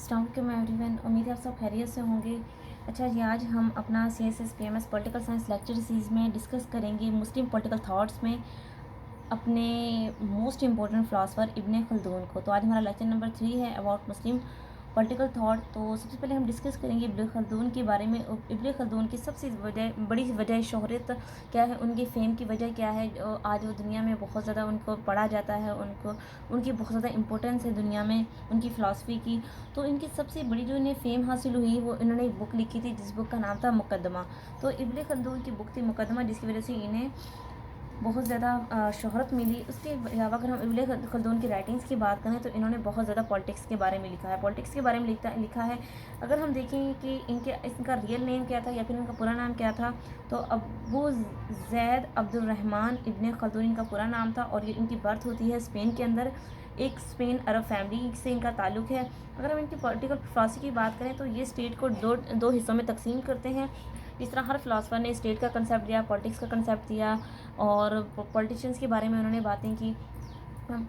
अस्सलाम वालेकुम एवरीवन, उम्मीद है आप सब खैरियत से होंगे। अच्छा जी, आज हम अपना CSS PMS political science lecture series में डिस्कस करेंगे मुस्लिम पॉलिटिकल थॉट्स में अपने मोस्ट इम्पोर्टेंट फ़िलासफ़र इब्न खल्दून को। तो आज हमारा लेक्चर नंबर 3 है अबाउट मुस्लिम पॉलिटिकल थॉट। तो सबसे पहले हम डिस्कस करेंगे इब्न खल्दून के बारे में। इब्न खल्दून की सबसे बड़ी वजह शोहरत क्या है, उनकी फ़ेम की वजह क्या है। आज वो दुनिया में बहुत ज़्यादा उनको पढ़ा जाता है, उनकी बहुत ज़्यादा इम्पोर्टेंस है दुनिया में उनकी फ़िलासफ़ी की। तो इनकी सबसे बड़ी जो इन्हें फ़ेम हासिल हुई, वो इन्होंने एक बुक लिखी थी जिस बुक का नाम था मुकद्दमा। तो इब्न खल्दून की बुक थी मुकद्दमा, जिसकी वजह से इन्हें बहुत ज़्यादा शोहरत मिली। उसके अलावा अगर हम इब्न खल्दून की राइटिंग्स की बात करें तो इन्होंने बहुत ज़्यादा पॉलिटिक्स के बारे में लिखा है। पॉलिटिक्स के बारे में लिखा है। अगर हम देखें कि इनका रियल नेम क्या था या फिर इनका पूरा नाम क्या था, तो अबू ज़ैद अब्दुर्रहमान इब्न खल्दून इनका पूरा नाम था। और ये इनकी बर्थ होती है स्पेन के अंदर। एक स्पेन अरब फैमिली से इनका ताल्लुक़ है। अगर हम इनकी पॉलिटिकल फिलॉसफी की बात करें तो ये स्टेट को दो हिस्सों में तकसीम करते हैं। जिस तरह हर फिलासफ़र ने स्टेट का कंसेप्ट दिया, पॉलिटिक्स का कंसेप्ट दिया और पॉलिटिशियंस के बारे में उन्होंने बातें की,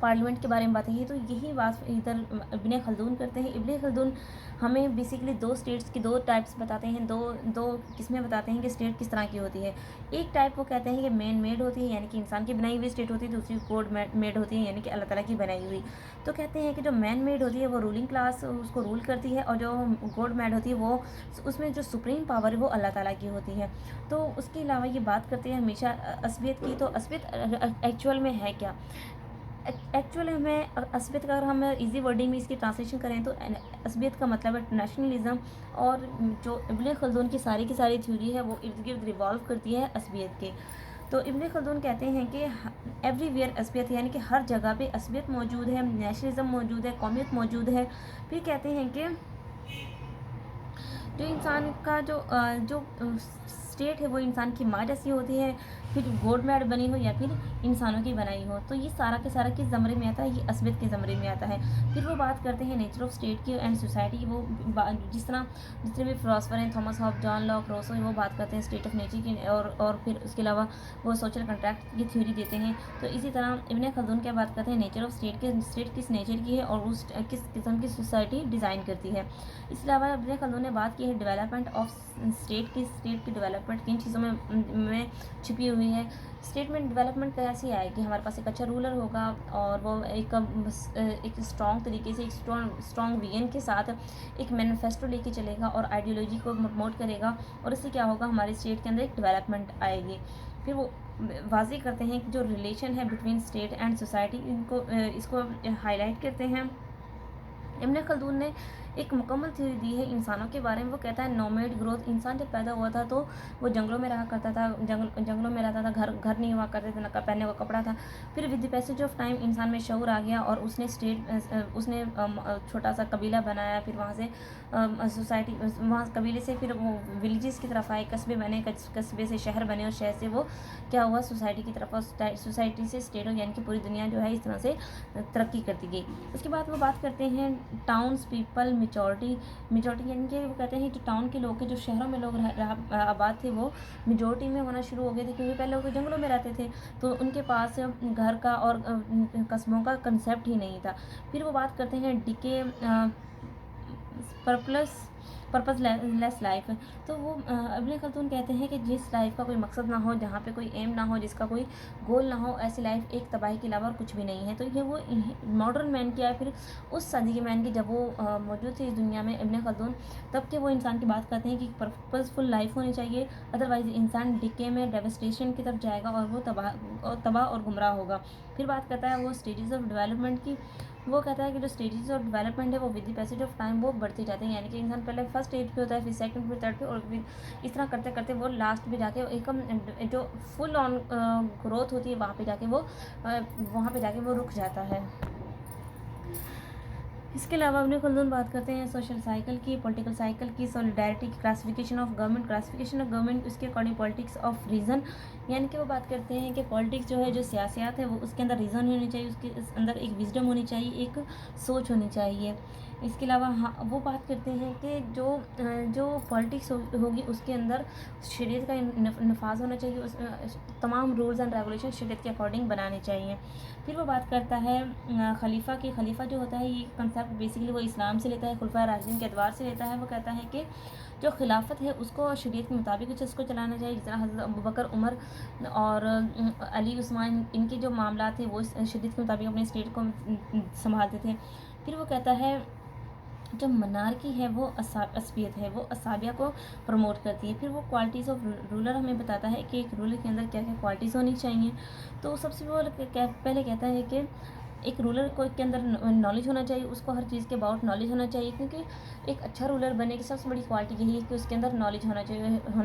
पार्लियामेंट के बारे में बातें की, तो यही बात इधर इब्न खल्दून करते हैं। इब्न खल्दून हमें बेसिकली दो स्टेट्स की दो टाइप्स बताते हैं, दो किस्में बताते हैं कि स्टेट किस तरह की होती है। एक टाइप वो कहते हैं कि मैन मेड होती है, यानी कि इंसान की बनाई हुई स्टेट होती है। दूसरी गॉड मेड होती है, यानी कि अल्लाह ताला की बनाई हुई। तो कहते हैं कि जो मैन मेड होती है वो रूलिंग क्लास उसको रूल करती है, और जो गॉड मेड होती है वो उसमें जो सुप्रीम पावर है वो अल्लाह ताला की होती है। तो उसके अलावा ये बात करते हैं हमेशा असबियत की। तो असबियत एक्चुअल में है क्या? एक्चुअली में असबियत का अगर हम इजी वर्डिंग में इसकी ट्रांसलेशन करें तो असबियत का मतलब है नेशनलिज्म। और जो इब्न खल्दून की सारी थ्योरी है वो इर्द गिर्द रिवॉल्व करती है असबियत के। तो इब्न खल्दून कहते हैं कि एवरीवेयर असबियत, यानी कि हर जगह पे असबियत मौजूद है, नेशनलिज्म मौजूद है, कौमियत मौजूद है। फिर कहते हैं कि जो इंसान का जो स्टेट है वो इंसान की माँ जैसी होती है, फिर गॉड मेड बनी हो या फिर इंसानों की बनाई हो। तो ये सारा के सारा किस ज़मरे में आता है? ये असबियत के ज़मरे में आता है। फिर वो बात करते हैं नेचर ऑफ स्टेट की एंड सोसाइटी। वो जितने भी फिलोसफर हैं, Thomas Hobbes, John Locke, Rousseau, वो बात करते हैं स्टेट ऑफ नेचर की। और फिर उसके अलावा वो सोशल कंट्रैक्ट की थ्योरी देते हैं। तो इसी तरह इब्न खल्दून क्या बात करते हैं नेचर ऑफ स्टेट किस नेचर की है और उस किस किस्म की सोसाइटी डिज़ाइन करती है। इसके अलावा इब्न खल्दून ने बात की है डेवलपमेंट ऑफ स्टेट की डेवलपमेंट किन चीज़ों में छिपी हुई है। स्टेट में डेवलपमेंट कैसी आएगी? हमारे पास एक अच्छा रूलर होगा और वो एक स्ट्रॉन्ग तरीके से, एक स्ट्रॉन्ग विजन के साथ एक मैनिफेस्टो लेके चलेगा और आइडियोलॉजी को प्रमोट करेगा, और इससे क्या होगा? हमारे स्टेट के अंदर एक डेवलपमेंट आएगी। फिर वो वाज़ेह करते हैं कि जो रिलेशन है बिटवीन स्टेट एंड सोसाइटी, इसको हाईलाइट करते हैं। इब्न खल्दून ने एक मुकम्मल थ्योरी दी है इंसानों के बारे में। वो कहता है नोमैड ग्रोथ। इंसान जब पैदा हुआ था तो वो जंगलों में रहा करता था, जंगलों में रहता था, घर नहीं हुआ करते थे, न पहनने को कपड़ा था। फिर with the passage of time इंसान में शऊर आ गया और उसने छोटा सा कबीला बनाया। फिर वहाँ से सोसाइटी, वहाँ कबीले से फिर वो विलेजेस की तरफ आए, कस्बे बने, कस्बे से शहर बने, और शहर से वो क्या हुआ? सोसाइटी की तरफ, और सोसाइटी से स्टेट, यानी कि पूरी दुनिया जो है इस तरह से तरक्की करती गई। उसके बाद वो बात करते हैं टाउन्स पीपल मेजॉरिटी, यानी कि वो कहते हैं कि टाउन के लोग, के जो शहरों में लोग आबाद थे, वो मेजॉरिटी में होना शुरू हो गए थे, क्योंकि पहले वो तो जंगलों में रहते थे, तो उनके पास घर का और कस्बों का कंसेप्ट ही नहीं था। फिर वो बात करते हैं डिके पर्पस लेस लाइफ। तो वो इब्न खल्दून कहते हैं कि जिस लाइफ का कोई मकसद ना हो, जहाँ पे कोई एम ना हो, जिसका कोई गोल ना हो, ऐसी लाइफ एक तबाही के अलावा और कुछ भी नहीं है। तो ये वो मॉडर्न मैन की है, फिर उस सदी के मैन की, जब वो मौजूद थे इस दुनिया में इब्न खल्दून, तब के वो इंसान की बात करते हैं कि पर्पसफुल लाइफ होनी चाहिए, अदरवाइज इंसान डिके में डेवस्टेशन की तरफ जाएगा और वो तबाह और गुमराह होगा। फिर बात करता है वो स्टेजेस ऑफ डेवलपमेंट की। वो कहता है कि जो स्टेजेस ऑफ डेवलपमेंट है वो with the passage of time वो बढ़ते जाते हैं, यानी कि इंसान पहले फर्स्ट स्टेज पे होता है, फिर सेकंड, फिर थर्ड पे, और फिर इस तरह करते करते वो लास्ट पे जाके एक जो फुल ऑन ग्रोथ होती है वहाँ पे जाके वो रुक जाता है। इसके अलावा इब्न खल्दून बात करते हैं सोशल साइकिल की, पॉलिटिकल साइकिल की, सॉलिडारिटी की, क्लासिफिकेशन ऑफ गवर्नमेंट, उसके अकॉर्डिंग पॉलिटिक्स ऑफ रीज़न, यानी कि वो बात करते हैं कि पॉलिटिक्स जो है, जो सियासत है, वो उसके अंदर रीज़न होनी चाहिए, उसके अंदर एक विजडम होनी चाहिए, एक सोच होनी चाहिए। इसके अलावा हाँ, वो बात करते हैं कि जो पॉलिटिक्स होगी उसके अंदर शरीयत का नफाज होना चाहिए, तमाम रूल्स एंड रेगुलेशन शरीयत के अकॉर्डिंग बनाने चाहिए। फिर वो बात करता है खलीफा की। खलीफा जो होता है ये कंसेप्ट बेसिकली वो इस्लाम से लेता है, खुलफा राशिदीन के अदवार से लेता है। वो कहता है कि जो खिलाफत है उसको शरीयत के मुताबिक उसको चलाना चाहिए, जिस तरह हज़रत अबू बकर, उमर और अली, उस्मान, इनके जो मामला थे वो शरीयत के मुताबिक अपने स्टेट को संभालते थे। फिर वो कहता है जो मनारकी है वो असबियत है, वो असाबिया को प्रमोट करती है। फिर वो क्वालिटीज़ ऑफ रूलर हमें बताता है कि एक रूलर के अंदर क्या क्या क्वालिटीज़ होनी चाहिए। तो सबसे पहले कहता है कि एक रूलर को के अंदर नॉलेज होना चाहिए, उसको हर चीज़ के अबाउट नॉलेज होना चाहिए, क्योंकि एक अच्छा रूलर बनने की सबसे बड़ी क्वालिटी यही है कि उसके अंदर नॉलेज होना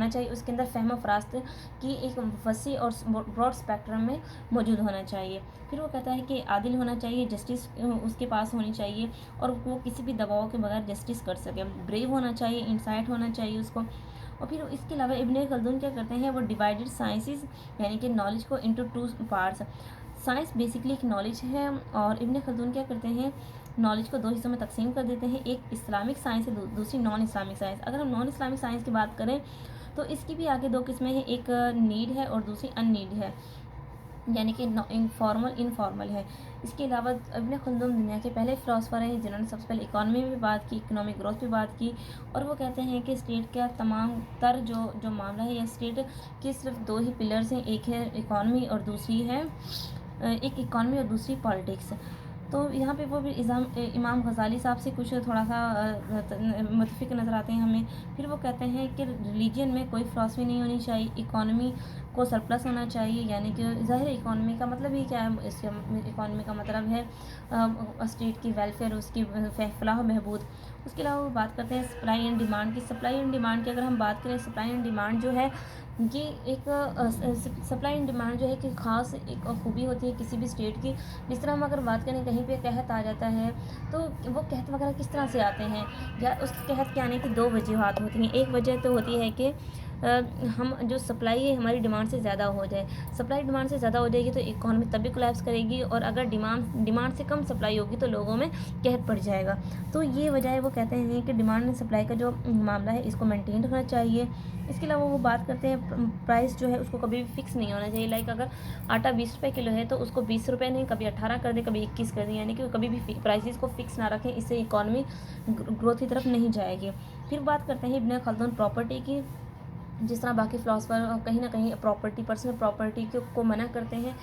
चाहिए, उसके अंदर फ़हम फ़रास्त की एक वसी और ब्रॉड स्पेक्ट्रम में मौजूद होना चाहिए। फिर वो कहता है कि आदिल होना चाहिए, जस्टिस उसके पास होनी चाहिए और वो किसी भी दबाव के बगैर जस्टिस कर सके। ब्रेव होना चाहिए, इंसाइट होना चाहिए उसको। और फिर इसके अलावा इब्ने खल्दून क्या करते हैं, वो डिवाइडेड साइंसेस यानी कि नॉलेज को into two parts. Science basically एक नॉलेज है और इब्ने खल्दून क्या करते हैं, नॉलेज को दो हिस्सों में तकसीम कर देते हैं, एक इस्लामिक साइंस है, दूसरी नॉन इस्लामिक साइंस। अगर हम नॉन इस्लामिक साइंस की बात करें तो इसकी भी आगे दो किस्में हैं, एक नीड है और दूसरी अननीड है, यानी कि इनफॉर्मल इनफॉर्मल है। इसके अलावा इब्ने खल्दून दुनिया के पहले फ़िलासफ़र हैं जिन्होंने सबसे पहले इकॉनमी में भी बात की, इकोनॉमिक ग्रोथ पे बात की। और वो कहते हैं कि स्टेट का तमाम तर जो मामला है या स्टेट के सिर्फ दो ही पिलर्स हैं, एक है इकॉनमी और दूसरी है एक इकॉनमी और दूसरी पॉलिटिक्स। तो यहाँ पे वो भी इमाम गज़ाली साहब से कुछ थोड़ा सा मुतफ़िक नज़र आते हैं हमें। फिर वो कहते हैं कि रिलीजन में कोई फ़िलासफ़ी नहीं होनी चाहिए, इकॉनमी को सरप्लस होना चाहिए, यानी कि ज़ाहिर इकॉनमी का मतलब ही क्या है, इसके इकॉनमी का मतलब है स्टेट की वेलफेयर, उसकी फलाह बहबूद। उसके अलावा वो बात करते हैं सप्लाई एंड डिमांड की। सप्लाई एंड डिमांड की अगर हम बात करें, सप्लाई एंड डिमांड जो है ये एक सप्लाई एंड डिमांड जो है कि ख़ास एक खूबी होती है किसी भी स्टेट की। जिस तरह हम अगर बात करें कहीं पे कहत आ जाता है तो वो कहत वगैरह किस तरह से आते हैं, या उस कहत के आने की दो वजूहत होती हैं। एक वजह तो होती है कि हम जो सप्लाई है हमारी डिमांड से ज़्यादा हो जाए। सप्लाई डिमांड से ज़्यादा हो जाएगी तो इकॉनमी तभी कोलैप्स करेगी, और अगर डिमांड से कम सप्लाई होगी तो लोगों में कहत पड़ जाएगा। तो ये वजह है, वो कहते हैं कि डिमांड एंड सप्लाई का जो मामला है इसको मेंटेन रखना चाहिए। इसके अलावा वो बात करते हैं प्राइस जो है उसको कभी भी फिक्स नहीं होना चाहिए। लाइक अगर आटा 20 रुपये किलो है तो उसको 20 रुपये नहीं, कभी 18 कर दें, कभी 21 कर दें, यानी कि कभी भी प्राइसेस को फिक्स ना रखें, इससे इकॉनमी ग्रोथ की तरफ नहीं जाएगी। फिर बात करते हैं इब्ने खल्दून प्रॉपर्टी की। जिस तरह बाकी फ़िलासफ़र कहीं ना कहीं प्रॉपर्टी, पर्सनल प्रॉपर्टी को मना करते हैं,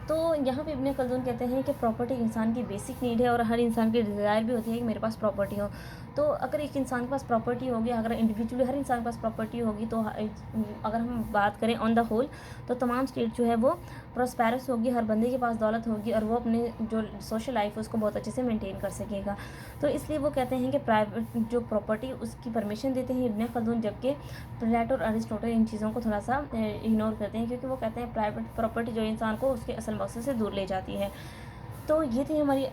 तो यहाँ पे इब्ने खल्दून कहते हैं कि प्रॉपर्टी इंसान की बेसिक नीड है और हर इंसान की डिज़ायर भी होती है कि मेरे पास प्रॉपर्टी हो। तो अगर एक इंसान के पास प्रॉपर्टी होगी, अगर इंडिविजुअली हर इंसान के पास प्रॉपर्टी होगी, तो अगर हम बात करें ऑन द होल तो तमाम स्टेट जो है वो प्रॉस्पेरस होगी, हर बंदे के पास दौलत होगी और वो अपने जो सोशल लाइफ है उसको बहुत अच्छे से मेंटेन कर सकेगा। तो इसलिए वो कहते हैं कि प्राइवेट जो प्रॉपर्टी उसकी परमिशन देते हैं इब्ने खल्दून, जबकि प्लेटो और अरिस्टोटल इन चीज़ों को थोड़ा सा इग्नोर करते हैं, क्योंकि वो कहते हैं प्राइवेट प्रॉपर्टी जो इंसान को उसके असल मकसद से दूर ले जाती है। तो ये थी हमारी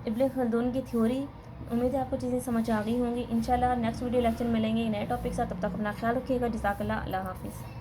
इब्ने खल्दून की थ्योरी। उम्मीद है आपको चीज़ें समझ आ गई होंगी। इंशाल्लाह नेक्स्ट वीडियो लेक्चर मिलेंगे नए टॉपिक साथ, तब तक अपना ख्याल रखिएगा। जज़ाकल्लाह, अल्लाह हाफ़िज़।